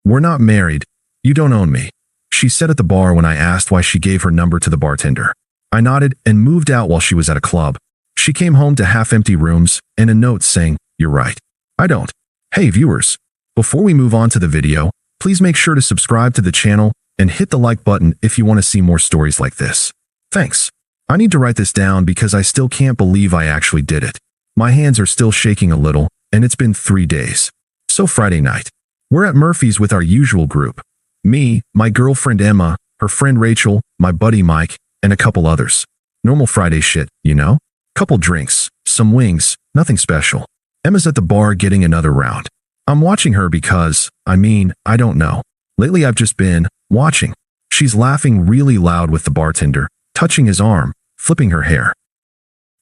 We're not married. You don't own me, she said at the bar when I asked why she gave her number to the bartender. I nodded and moved out while she was at a club. She came home to half-empty rooms and a note saying, "You're right. I don't." Hey viewers, before we move on to the video, please make sure to subscribe to the channel and hit the like button if you want to see more stories like this. Thanks. I need to write this down because I still can't believe I actually did it. My hands are still shaking a little, and it's been 3 days. So Friday night, we're at Murphy's with our usual group. Me, my girlfriend Emma, her friend Rachel, my buddy Mike, and a couple others. Normal Friday shit, you know? Couple drinks, some wings, nothing special. Emma's at the bar getting another round. I'm watching her because, I don't know. Lately I've just been watching. She's laughing really loud with the bartender, touching his arm, flipping her hair.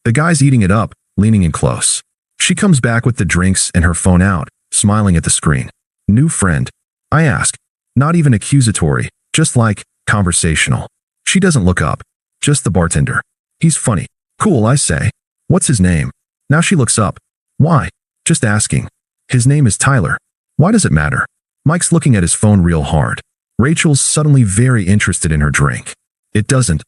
The guy's eating it up, leaning in close. She comes back with the drinks and her phone out, smiling at the screen. New friend? I ask. Not even accusatory, just like, conversational. She doesn't look up. Just the bartender. He's funny. Cool, I say. What's his name? Now she looks up. Why? Just asking. His name is Tyler. Why does it matter? Mike's looking at his phone real hard. Rachel's suddenly very interested in her drink. It doesn't.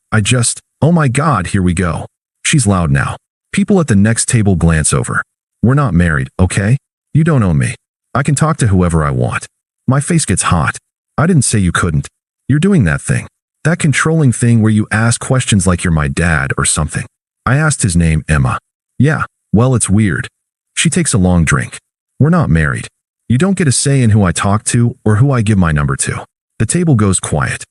Oh my God, here we go. She's loud now. People at the next table glance over. We're not married, okay? You don't own me. I can talk to whoever I want. My face gets hot. I didn't say you couldn't. You're doing that thing. That controlling thing where you ask questions like you're my dad or something. I asked his name, Emma. Yeah, well, it's weird. She takes a long drink. We're not married. You don't get a say in who I talk to or who I give my number to. The table goes quiet.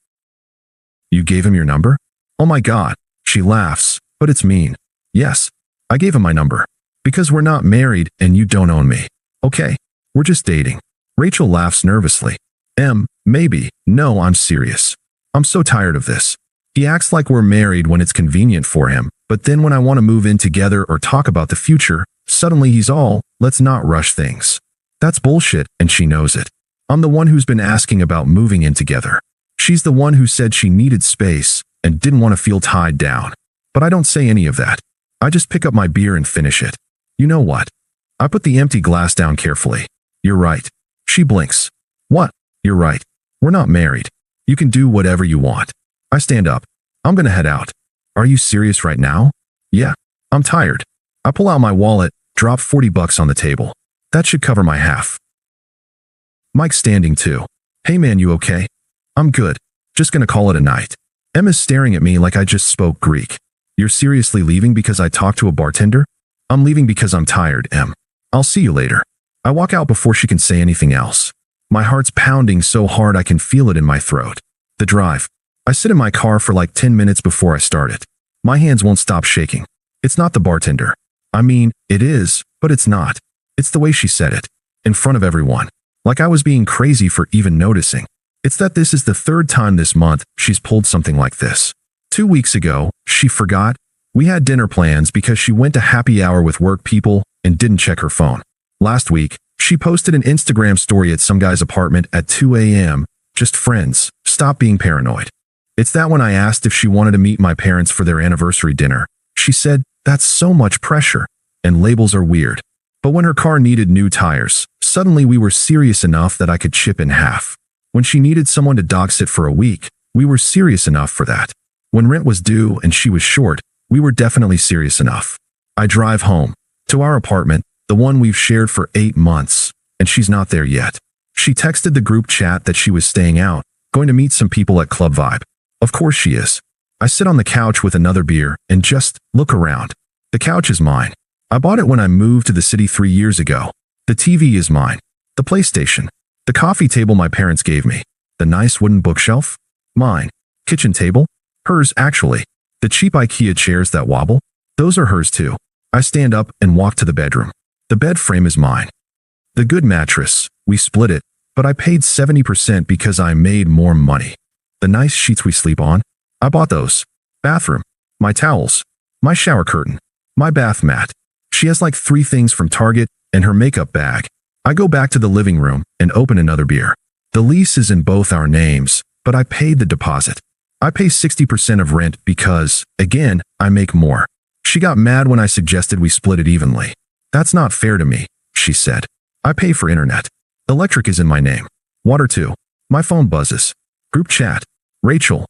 You gave him your number? Oh my God. She laughs, but it's mean. Yes, I gave him my number. Because we're not married and you don't own me. Okay, we're just dating. Rachel laughs nervously. Maybe. No, I'm serious. I'm so tired of this. He acts like we're married when it's convenient for him, but then when I want to move in together or talk about the future, suddenly he's all, let's not rush things. That's bullshit, and she knows it. I'm the one who's been asking about moving in together. She's the one who said she needed space and didn't want to feel tied down. But I don't say any of that. I just pick up my beer and finish it. You know what? I put the empty glass down carefully. You're right. She blinks. What? You're right. We're not married. You can do whatever you want. I stand up. I'm gonna head out. Are you serious right now? Yeah. I'm tired. I pull out my wallet, drop $40 on the table. That should cover my half. Mike's standing too. Hey man, you okay? I'm good. Just gonna call it a night. Emma's staring at me like I just spoke Greek. You're seriously leaving because I talked to a bartender? I'm leaving because I'm tired, Em. I'll see you later. I walk out before she can say anything else. My heart's pounding so hard I can feel it in my throat. The drive. I sit in my car for like 10 minutes before I start it. My hands won't stop shaking. It's not the bartender. It is, but it's not. It's the way she said it. In front of everyone. Like I was being crazy for even noticing. It's that this is the 3rd time this month she's pulled something like this. 2 weeks ago, she forgot. We had dinner plans because she went to happy hour with work people and didn't check her phone. Last week, she posted an Instagram story at some guy's apartment at 2 a.m. Just friends, stop being paranoid. It's that when I asked if she wanted to meet my parents for their anniversary dinner, she said, that's so much pressure, and labels are weird. But when her car needed new tires, suddenly we were serious enough that I could chip in half. When she needed someone to dog sit for a week, we were serious enough for that. When rent was due and she was short, we were definitely serious enough. I drive home, to our apartment, the one we've shared for 8 months, and she's not there yet. She texted the group chat that she was staying out, going to meet some people at Club Vibe. Of course she is. I sit on the couch with another beer and just look around. The couch is mine. I bought it when I moved to the city 3 years ago. The TV is mine. The PlayStation. The coffee table my parents gave me. The nice wooden bookshelf? Mine. Kitchen table? Hers, actually. The cheap IKEA chairs that wobble? Those are hers too. I stand up and walk to the bedroom. The bed frame is mine. The good mattress, we split it, but I paid 70% because I made more money. The nice sheets we sleep on? I bought those. Bathroom. My towels. My shower curtain. My bath mat. She has like 3 things from Target and her makeup bag. I go back to the living room and open another beer. The lease is in both our names, but I paid the deposit. I pay 60% of rent because, again, I make more. She got mad when I suggested we split it evenly. That's not fair to me, she said. I pay for internet. Electric is in my name. Water too. My phone buzzes. Group chat. Rachel.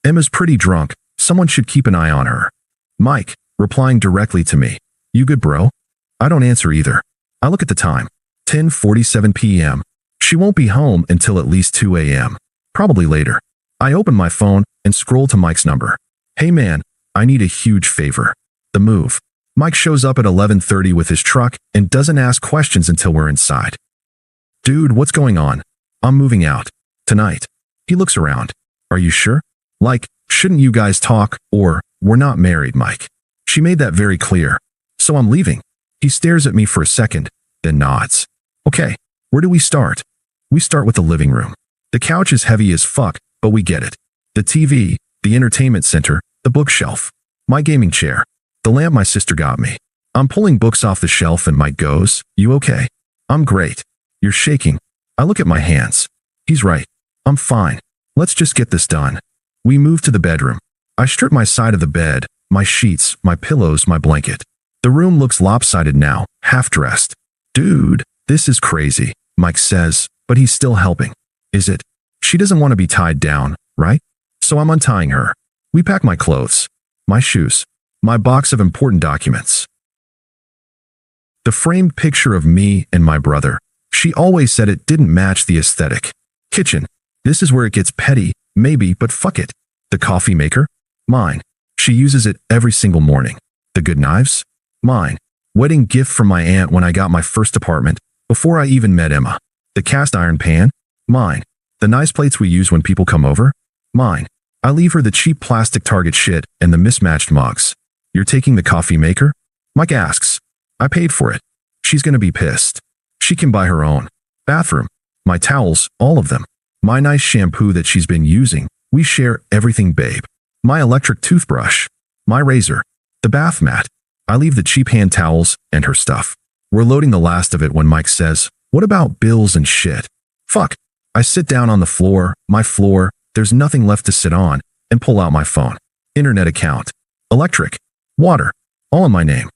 Emma's pretty drunk. Someone should keep an eye on her. Mike, replying directly to me. You good, bro? I don't answer either. I look at the time. 10:47 p.m. She won't be home until at least 2 a.m. Probably later. I open my phone and scroll to Mike's number. Hey man, I need a huge favor. The move. Mike shows up at 11:30 with his truck and doesn't ask questions until we're inside. Dude, what's going on? I'm moving out. Tonight. He looks around. Are you sure? Like, shouldn't you guys talk, or, we're not married, Mike. She made that very clear. So I'm leaving. He stares at me for a second, then nods. Okay, where do we start? We start with the living room. The couch is heavy as fuck, but we get it. The TV, the entertainment center, the bookshelf. My gaming chair. The lamp my sister got me. I'm pulling books off the shelf and Mike goes, You okay? I'm great. You're shaking. I look at my hands. He's right. I'm fine. Let's just get this done. We move to the bedroom. I strip my side of the bed, my sheets, my pillows, my blanket. The room looks lopsided now, half-dressed. Dude, this is crazy, Mike says, but he's still helping. Is it? She doesn't want to be tied down, right? So I'm untying her. We pack my clothes, my shoes, my box of important documents. The framed picture of me and my brother. She always said it didn't match the aesthetic. Kitchen. This is where it gets petty, maybe, but fuck it. The coffee maker? Mine. She uses it every single morning. The good knives? Mine. Wedding gift from my aunt when I got my first apartment, before I even met Emma. The cast iron pan? Mine. The nice plates we use when people come over? Mine. I leave her the cheap plastic Target shit and the mismatched mugs. You're taking the coffee maker? Mike asks. I paid for it. She's gonna be pissed. She can buy her own. Bathroom. My towels, all of them. My nice shampoo that she's been using. We share everything, babe. My electric toothbrush. My razor. The bath mat. I leave the cheap hand towels and her stuff. We're loading the last of it when Mike says, What about bills and shit? Fuck. I sit down on the floor, my floor, there's nothing left to sit on, and pull out my phone. Internet account. Electric. Water. All in my name.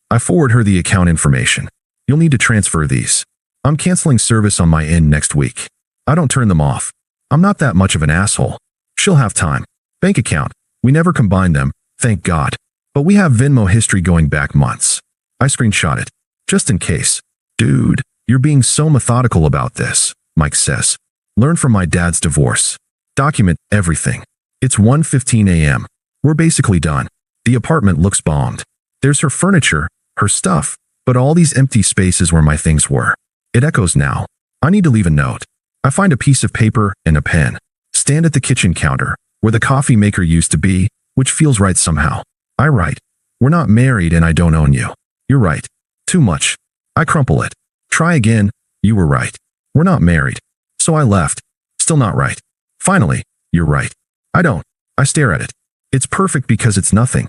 I forward her the account information. You'll need to transfer these. I'm canceling service on my end next week. I don't turn them off. I'm not that much of an asshole. She'll have time. Bank account. We never combined them, thank God. But we have Venmo history going back months. I screenshot it. Just in case. Dude, you're being so methodical about this, Mike says. Learn from my dad's divorce. Document everything. It's 1:15 a.m. We're basically done. The apartment looks bombed. There's her furniture, her stuff, but all these empty spaces where my things were. It echoes now. I need to leave a note. I find a piece of paper and a pen. Stand at the kitchen counter, where the coffee maker used to be, which feels right somehow. I write, We're not married and I don't own you. You're right. Too much. I crumple it. Try again. You were right. We're not married. So I left. Still not right. Finally, you're right. I don't. I stare at it. It's perfect because it's nothing.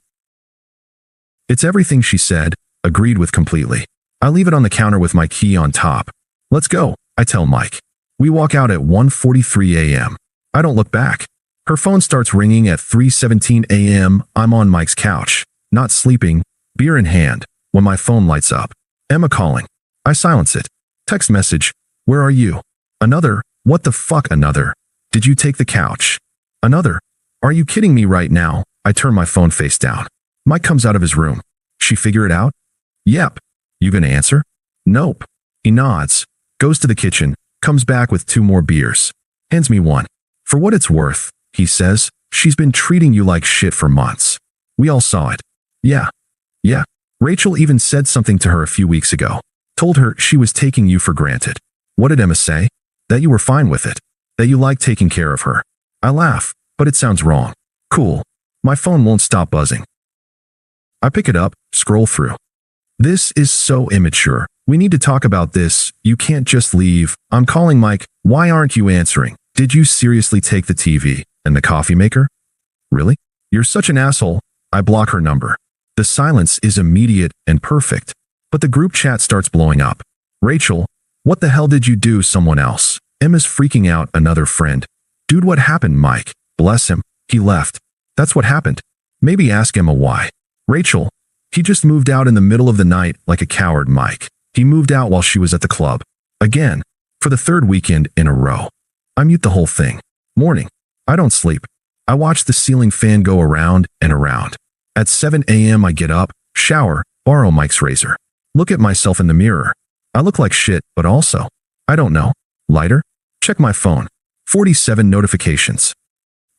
It's everything she said, agreed with completely. I leave it on the counter with my key on top. Let's go, I tell Mike. We walk out at 1:43 a.m. I don't look back. Her phone starts ringing at 3:17 a.m. I'm on Mike's couch, not sleeping, beer in hand, when my phone lights up. Emma calling. I silence it. Text message. Where are you? Another. What the fuck, another? Did you take the couch? Another. Are you kidding me right now? I turn my phone face down. Mike comes out of his room. She figure it out? Yep. You gonna answer? Nope. He nods, goes to the kitchen, comes back with 2 more beers. Hands me one. For what it's worth, he says, she's been treating you like shit for months. We all saw it. Yeah. Rachel even said something to her a few weeks ago. Told her she was taking you for granted. What did Emma say? That you were fine with it. That you liked taking care of her. I laugh, but it sounds wrong. Cool. My phone won't stop buzzing. I pick it up, scroll through. This is so immature. We need to talk about this. You can't just leave. I'm calling Mike. Why aren't you answering? Did you seriously take the TV and the coffee maker? Really? You're such an asshole. I block her number. The silence is immediate and perfect. But the group chat starts blowing up. Rachel, what the hell did you do, someone else? Emma's freaking out, another friend. Dude, what happened, Mike? Bless him. He left. That's what happened. Maybe ask Emma why. Rachel, he just moved out in the middle of the night like a coward, Mike. He moved out while she was at the club. Again. For the third weekend in a row. I mute the whole thing. Morning. I don't sleep. I watch the ceiling fan go around and around. At 7 a.m. I get up, shower, borrow Mike's razor. Look at myself in the mirror. I look like shit, but also, I don't know. Lighter? Check my phone. 47 notifications.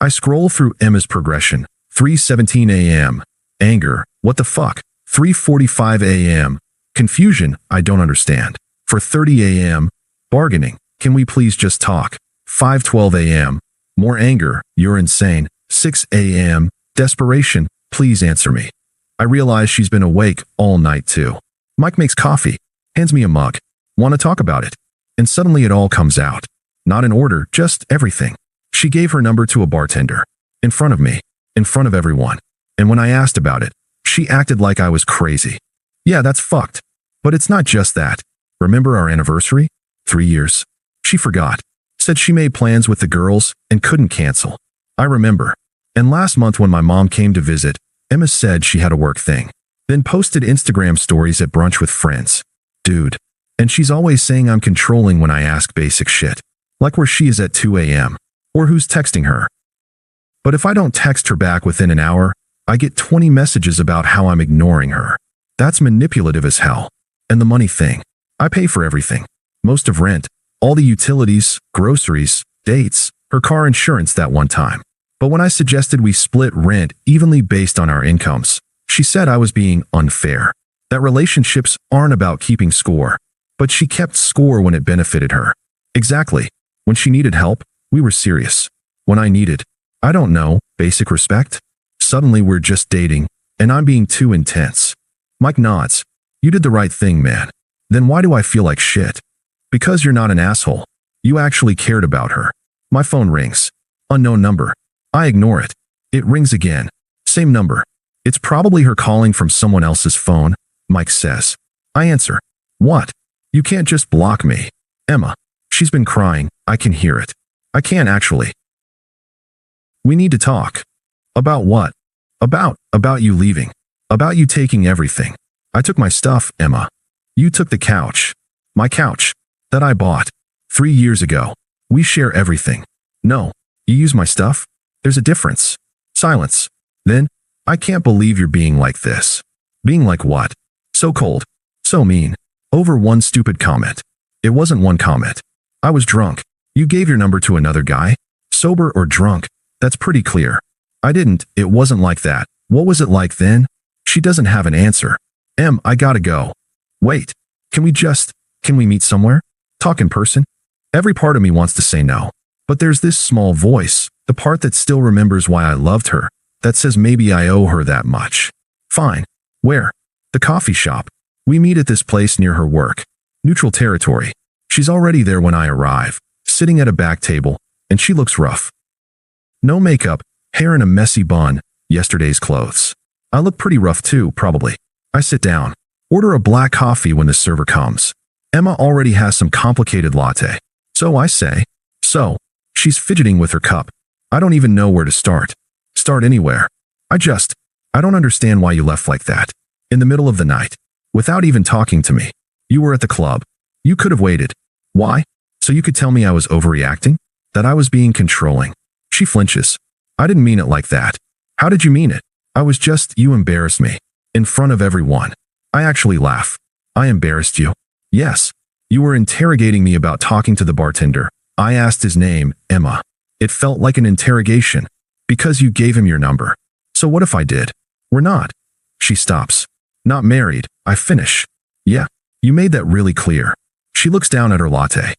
I scroll through Emma's progression. 3:17 a.m. Anger. What the fuck? 3:45 a.m. Confusion. I don't understand. 4:30 a.m. Bargaining. Can we please just talk? 5:12 a.m. More anger. You're insane. 6 a.m. Desperation. Please answer me. I realize she's been awake all night too. Mike makes coffee. Hands me a mug. Want to talk about it? And suddenly it all comes out. Not in order, just everything. She gave her number to a bartender. In front of me. In front of everyone. And when I asked about it, she acted like I was crazy. Yeah, that's fucked. But it's not just that. Remember our anniversary? 3 years. She forgot. Said she made plans with the girls and couldn't cancel. I remember. And last month when my mom came to visit, Emma said she had a work thing. Then posted Instagram stories at brunch with friends. Dude. And she's always saying I'm controlling when I ask basic shit. Like where she is at 2 a.m. Or who's texting her. But if I don't text her back within an hour, I get 20 messages about how I'm ignoring her. That's manipulative as hell. And the money thing. I pay for everything. Most of rent, all the utilities, groceries, dates, her car insurance that one time. But when I suggested we split rent evenly based on our incomes, she said I was being unfair. That relationships aren't about keeping score. But she kept score when it benefited her. Exactly. When she needed help, we were serious. When I needed, I don't know, basic respect? Suddenly we're just dating, and I'm being too intense. Mike nods. You did the right thing, man. Then why do I feel like shit? Because you're not an asshole. You actually cared about her. My phone rings. Unknown number. I ignore it. It rings again. Same number. It's probably her calling from someone else's phone, Mike says. I answer. What? You can't just block me. Emma. She's been crying. I can hear it. I can't actually. We need to talk. About what? About you leaving. About you taking everything. I took my stuff, Emma. You took the couch. My couch. That I bought. 3 years ago. We share everything. No. You use my stuff? There's a difference. Silence. Then, I can't believe you're being like this. Being like what? So cold. So mean. Over one stupid comment. It wasn't one comment. I was drunk. You gave your number to another guy? Sober or drunk? That's pretty clear. I didn't. It wasn't like that. What was it like then? She doesn't have an answer. I gotta go. Wait. Can we meet somewhere? Talk in person? Every part of me wants to say no. But there's this small voice, the part that still remembers why I loved her, that says maybe I owe her that much. Fine. Where? The coffee shop. We meet at this place near her work. Neutral territory. She's already there when I arrive, sitting at a back table, and she looks rough. No makeup, hair in a messy bun, yesterday's clothes. I look pretty rough too, probably. I sit down. Order a black coffee when the server comes. Emma already has some complicated latte. So I say. So. She's fidgeting with her cup. I don't even know where to start. Start anywhere. I don't understand why you left like that. In the middle of the night. Without even talking to me. You were at the club. You could have waited. Why? So you could tell me I was overreacting? That I was being controlling. She flinches. I didn't mean it like that. How did you mean it? You embarrassed me. In front of everyone. I actually laugh. I embarrassed you? Yes. You were interrogating me about talking to the bartender. I asked his name, Emma. It felt like an interrogation. Because you gave him your number. So what if I did? We're not. She stops. Not married. I finish. Yeah. You made that really clear. She looks down at her latte.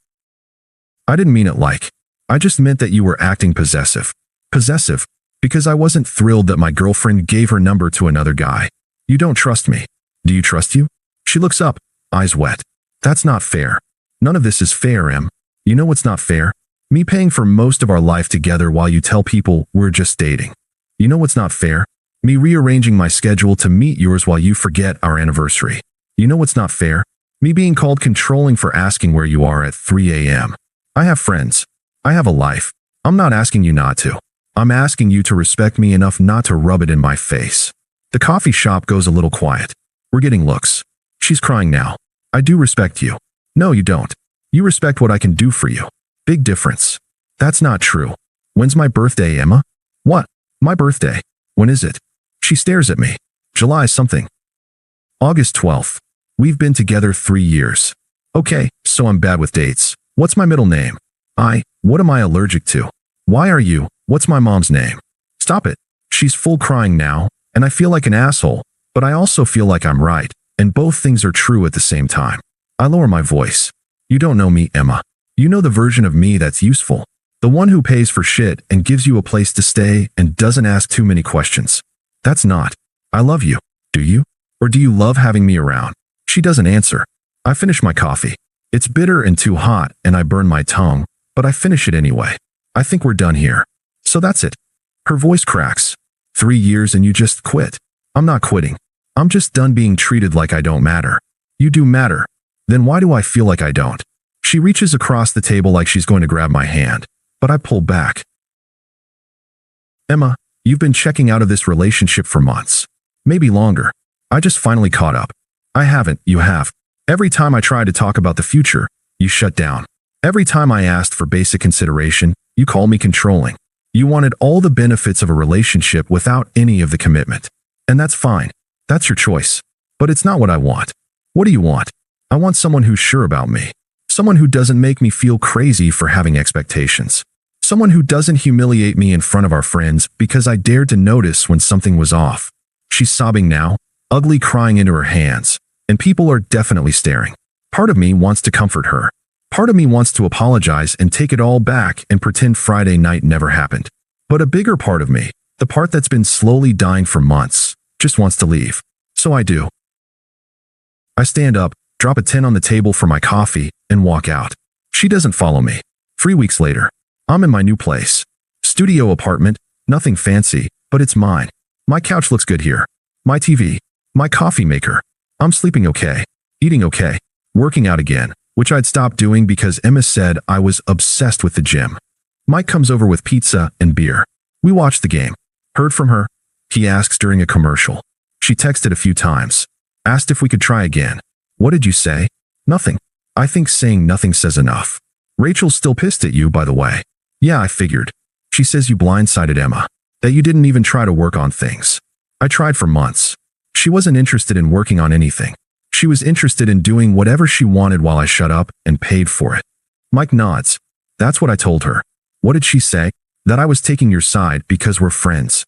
I didn't mean it like. I just meant that you were acting possessive. Possessive. Because I wasn't thrilled that my girlfriend gave her number to another guy. You don't trust me. Do you trust you? She looks up, eyes wet. That's not fair. None of this is fair, Em. You know what's not fair? Me paying for most of our life together while you tell people we're just dating. You know what's not fair? Me rearranging my schedule to meet yours while you forget our anniversary. You know what's not fair? Me being called controlling for asking where you are at 3 a.m. I have friends. I have a life. I'm not asking you not to. I'm asking you to respect me enough not to rub it in my face. The coffee shop goes a little quiet. We're getting looks. She's crying now. I do respect you. No, you don't. You respect what I can do for you. Big difference. That's not true. When's my birthday, Emma? What? My birthday? When is it? She stares at me. July something. August 12th. We've been together 3 years. Okay, so I'm bad with dates. What's my middle name? What am I allergic to? Why are you? What's my mom's name? Stop it. She's full crying now, and I feel like an asshole, but I also feel like I'm right, and both things are true at the same time. I lower my voice. You don't know me, Emma. You know the version of me that's useful. The one who pays for shit and gives you a place to stay and doesn't ask too many questions. That's not. I love you. Do you? Or do you love having me around? She doesn't answer. I finish my coffee. It's bitter and too hot, and I burn my tongue, but I finish it anyway. I think we're done here. So that's it. Her voice cracks. 3 years and you just quit. I'm not quitting. I'm just done being treated like I don't matter. You do matter. Then why do I feel like I don't? She reaches across the table like she's going to grab my hand, but I pull back. Emma, you've been checking out of this relationship for months. Maybe longer. I just finally caught up. I haven't, you have. Every time I try to talk about the future, you shut down. Every time I asked for basic consideration, you call me controlling. You wanted all the benefits of a relationship without any of the commitment. And that's fine. That's your choice. But it's not what I want. What do you want? I want someone who's sure about me. Someone who doesn't make me feel crazy for having expectations. Someone who doesn't humiliate me in front of our friends because I dared to notice when something was off. She's sobbing now, ugly crying into her hands, and people are definitely staring. Part of me wants to comfort her. Part of me wants to apologize and take it all back and pretend Friday night never happened. But a bigger part of me, the part that's been slowly dying for months, just wants to leave. So I do. I stand up, drop a 10 on the table for my coffee, and walk out. She doesn't follow me. 3 weeks later, I'm in my new place. Studio apartment, nothing fancy, but it's mine. My couch looks good here. My TV. My coffee maker. I'm sleeping okay. Eating okay. Working out again, which I'd stopped doing because Emma said I was obsessed with the gym. Mike comes over with pizza and beer. We watch the game. Heard from her? He asks during a commercial. She texted a few times. Asked if we could try again. What did you say? Nothing. I think saying nothing says enough. Rachel's still pissed at you, by the way. Yeah, I figured. She says you blindsided Emma. That you didn't even try to work on things. I tried for months. She wasn't interested in working on anything. She was interested in doing whatever she wanted while I shut up and paid for it. Mike nods. That's what I told her. What did she say? That I was taking your side because we're friends.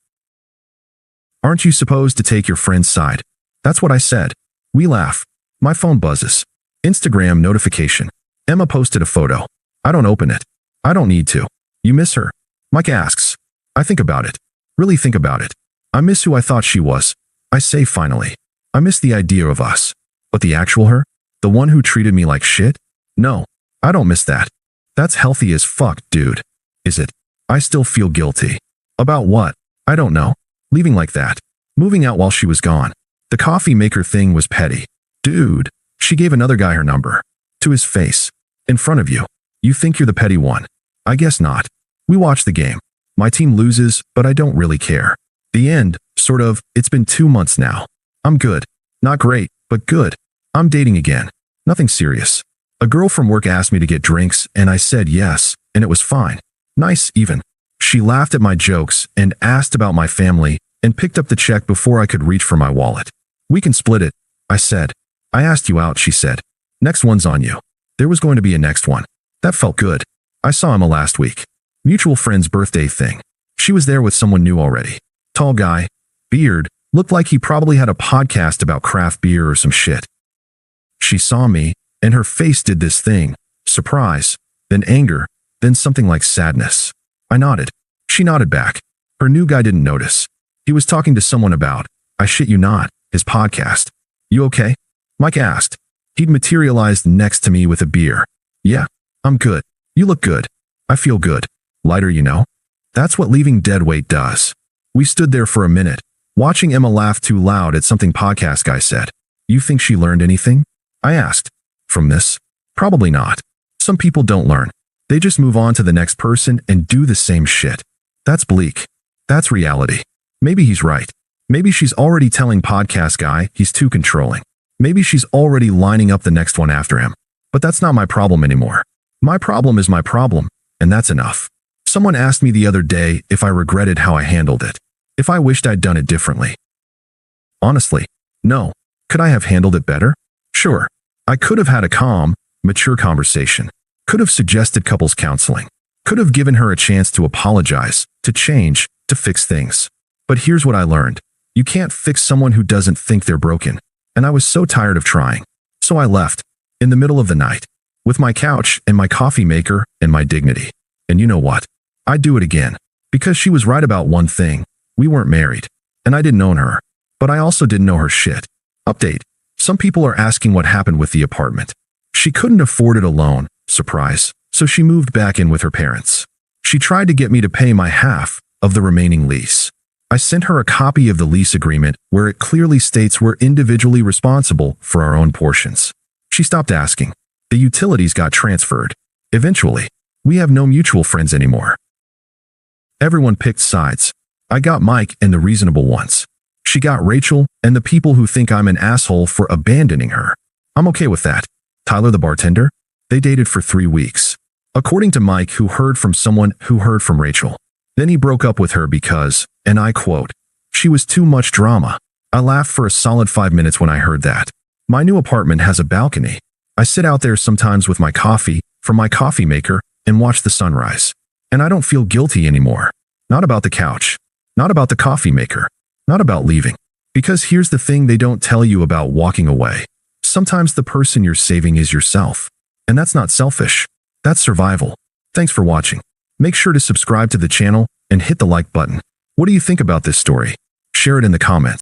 Aren't you supposed to take your friend's side? That's what I said. We laugh. My phone buzzes. Instagram notification. Emma posted a photo. I don't open it. I don't need to. You miss her? Mike asks. I think about it. Really think about it. I miss who I thought she was. I say finally. I miss the idea of us. But the actual her? The one who treated me like shit? No. I don't miss that. That's healthy as fuck, dude. Is it? I still feel guilty. About what? I don't know. Leaving like that. Moving out while she was gone. The coffee maker thing was petty. Dude. She gave another guy her number. To his face. In front of you. You think you're the petty one. I guess not. We watch the game. My team loses, but I don't really care. The end, sort of. It's been 2 months now. I'm good. Not great, but good. I'm dating again. Nothing serious. A girl from work asked me to get drinks, and I said yes, and it was fine. Nice, even. She laughed at my jokes and asked about my family and picked up the check before I could reach for my wallet. We can split it, I said. I asked you out, she said. Next one's on you. There was going to be a next one. That felt good. I saw Emma last week. Mutual friend's birthday thing. She was there with someone new already. Tall guy. Beard. Looked like he probably had a podcast about craft beer or some shit. She saw me, and her face did this thing. Surprise. Then anger. Then something like sadness. I nodded. She nodded back. Her new guy didn't notice. He was talking to someone about, I shit you not, his podcast. You okay? Mike asked. He'd materialized next to me with a beer. Yeah, I'm good. You look good. I feel good. Lighter, you know? That's what leaving dead weight does. We stood there for a minute, watching Emma laugh too loud at something podcast guy said. You think she learned anything? I asked. From this? Probably not. Some people don't learn. They just move on to the next person and do the same shit. That's bleak. That's reality. Maybe he's right. Maybe she's already telling podcast guy he's too controlling. Maybe she's already lining up the next one after him. But that's not my problem anymore. My problem is my problem, and that's enough. Someone asked me the other day if I regretted how I handled it, if I wished I'd done it differently. Honestly, no. Could I have handled it better? Sure. I could have had a calm, mature conversation, could have suggested couples counseling, could have given her a chance to apologize, to change, to fix things. But here's what I learned. You can't fix someone who doesn't think they're broken. And I was so tired of trying. So I left, in the middle of the night, with my couch and my coffee maker and my dignity. And you know what? I'd do it again. Because she was right about one thing. We weren't married. And I didn't own her. But I also didn't know her shit. Update. Some people are asking what happened with the apartment. She couldn't afford it alone, surprise, so she moved back in with her parents. She tried to get me to pay my half of the remaining lease. I sent her a copy of the lease agreement where it clearly states we're individually responsible for our own portions. She stopped asking. The utilities got transferred. Eventually, we have no mutual friends anymore. Everyone picked sides. I got Mike and the reasonable ones. She got Rachel and the people who think I'm an asshole for abandoning her. I'm okay with that. Tyler the bartender? They dated for 3 weeks. According to Mike, who heard from someone who heard from Rachel. Then he broke up with her because, and I quote, she was too much drama. I laughed for a solid 5 minutes when I heard that. My new apartment has a balcony. I sit out there sometimes with my coffee from my coffee maker and watch the sunrise. And I don't feel guilty anymore. Not about the couch. Not about the coffee maker. Not about leaving. Because here's the thing they don't tell you about walking away. Sometimes the person you're saving is yourself. And that's not selfish. That's survival. Thanks for watching. Make sure to subscribe to the channel and hit the like button. What do you think about this story? Share it in the comments.